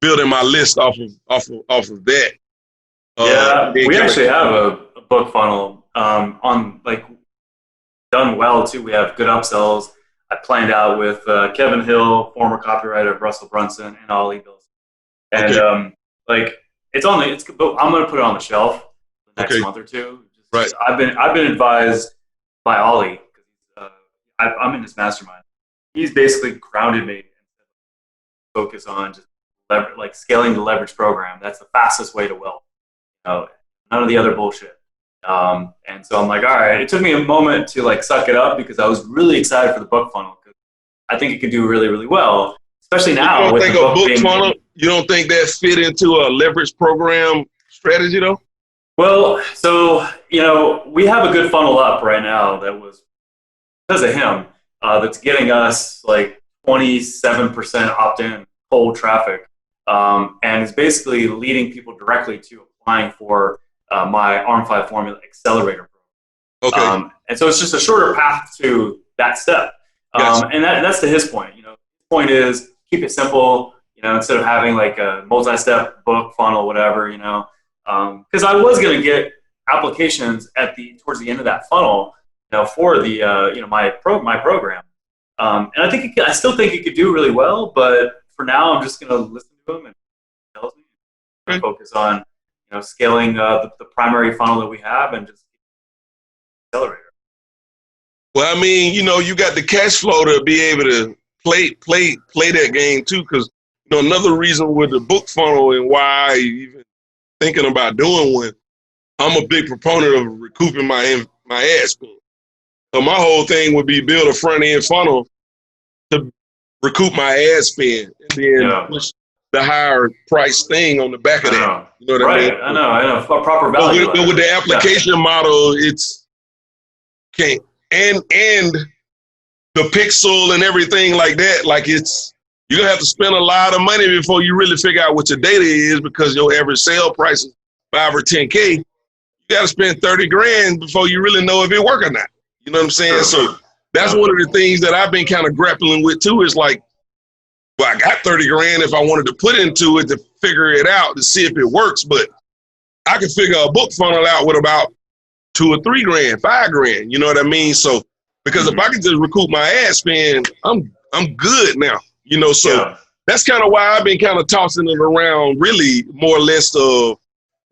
building my list off of that. We actually have a book funnel on like done well too. We have good upsells. I planned out with Kevin Hill, former copywriter of Russell Brunson and Ollie Bills. And like but I'm gonna put it on the shelf the next month or two. Right. I've been advised by Ollie. I'm in his mastermind. He's basically grounded me and focus on just scaling the leverage program. That's the fastest way to wealth. None of the other bullshit. And so I'm like, all right. It took me a moment to like suck it up because I was really excited for the book funnel because I think it could do really, really well, especially now. You don't think a book funnel? You don't think that fit into a leverage program strategy though? Well, so we have a good funnel up right now that was because of him. That's getting us like 27% opt-in cold traffic, and it's basically leading people directly to applying for my ARM5 Formula Accelerator program. Okay. And so it's just a shorter path to that step. Gotcha. And that's to his point. His point is keep it simple. Instead of having like a multi-step book funnel, whatever. Because I was going to get applications towards the end of that funnel. For the my program, and I still think it could do really well. But for now, I'm just going to listen to him and he tells me and focus on scaling the primary funnel that we have and just accelerator. Well, I mean, you got the cash flow to be able to play that game too. Because another reason with the book funnel and why I even thinking about doing one, I'm a big proponent of recouping my ad spend. So my whole thing would be build a front end funnel to recoup my ad spend and then push the higher price thing on the back of that. You know what I mean? I know. A proper value. But with the application model, it's and the pixel and everything like that, like you're gonna have to spend a lot of money before you really figure out what your data is because your average sale price is $5,000 or $10,000. You gotta spend $30,000 before you really know if it work or not. You know what I'm saying? So that's one of the things that I've been kind of grappling with too is like, well, I got $30,000 if I wanted to put into it to figure it out to see if it works, but I could figure a book funnel out with about $2,000 or $3,000, $5,000. You know what I mean? So because if I can just recoup my ad spend, I'm good now. So that's kind of why I've been kind of tossing it around really more or less of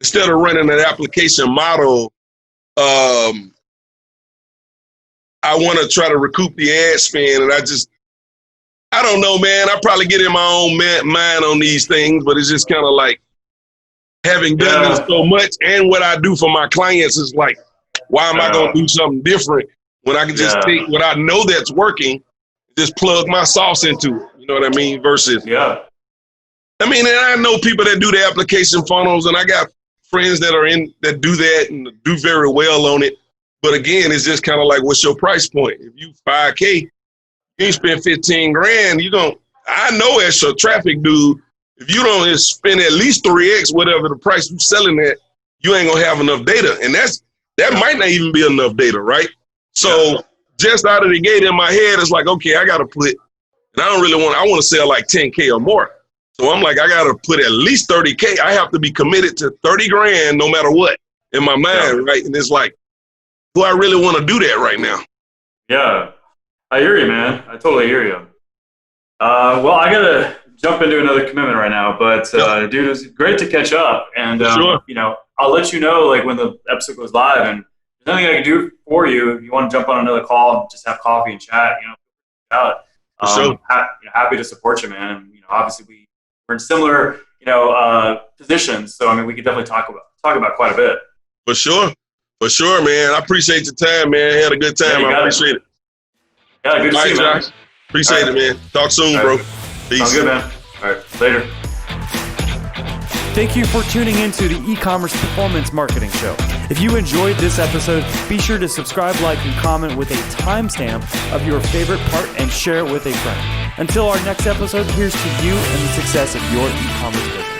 instead of running an application model, I want to try to recoup the ad spend, and I don't know, man. I probably get in my own mind on these things, but it's just kind of like having done this so much, and what I do for my clients is like, why am I going to do something different when I can just take what I know that's working, just plug my sauce into it? You know what I mean? Versus, I mean, and I know people that do the application funnels, and I got friends that do that and do very well on it. But again, it's just kind of like, what's your price point? If you $5,000, you spend $15,000, I know as your traffic dude, if you don't spend at least 3x whatever the price you're selling at, you ain't gonna have enough data. And that might not even be enough data, right? So just out of the gate in my head, it's like, okay, I gotta put, and I want to sell like $10,000 or more. So I'm like, I gotta put at least $30,000. I have to be committed to $30,000 no matter what in my mind, right? And it's like, do I really want to do that right now? Yeah, I hear you, man. I totally hear you. Well, I gotta jump into another commitment right now, but dude, it was great to catch up. And I'll let you know like when the episode goes live. And if there's nothing I can do for you, if you want to jump on another call, and just have coffee and chat. Happy to support you, man. And, obviously we're in similar positions, so I mean we could definitely talk about quite a bit. For sure, man. I appreciate your time, man. I had a good time. I appreciate it. Yeah, good to see you, man. Appreciate it, man. Talk soon, bro. Peace. Sounds good, man. All right, later. Thank you for tuning into the e-commerce performance marketing show. If you enjoyed this episode, be sure to subscribe, like, and comment with a timestamp of your favorite part and share it with a friend. Until our next episode, here's to you and the success of your e-commerce business.